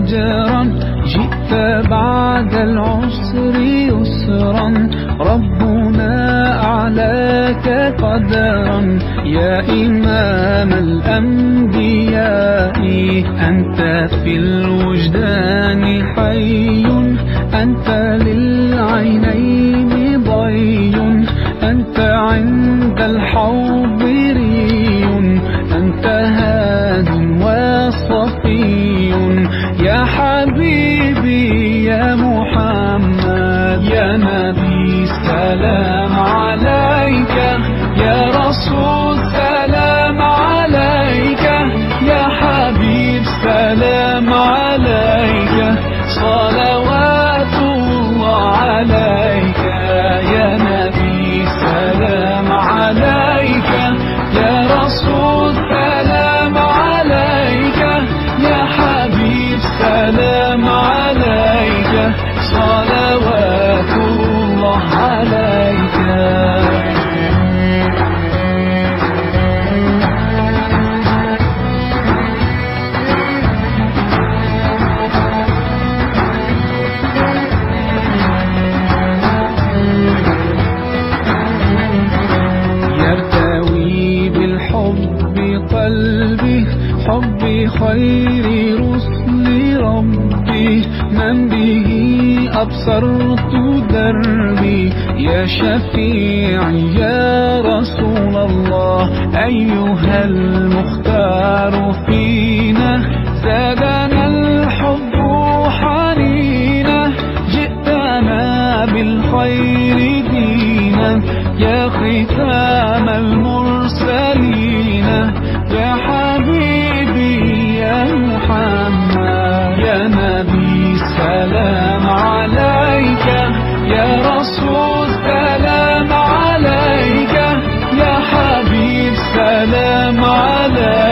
أجرا، جئت بعد العسر يسرا، ربنا أعلاك قدرا. يا إمام الأنبياء أنت في الوجدان حي، أنت للعينين ضي، أنت عند الحوض ري، أنت هاد وصفي. يا حبيبي يا محمد، يا نبي سلام عليك، يا رسول سلام عليك، يا حبيب سلام عليك، صلوات الله عليك. يا نبي سلام عليك، يا رسول سلام عليك، يا حبيب سلام عليك، صلوات الله عليك. قلبي حبي خير رسل ربي، من به أبصرت دربي. يا شفيعي يا رسول الله، أيها المختار فينا، زادنا الحب حنينا، جئتنا بالخير دينا، يا ختام المرسلين، يا حبيبي يا محمد، يا نبي سلام عليك، يا رسول سلام عليك، يا حبيب سلام عليك.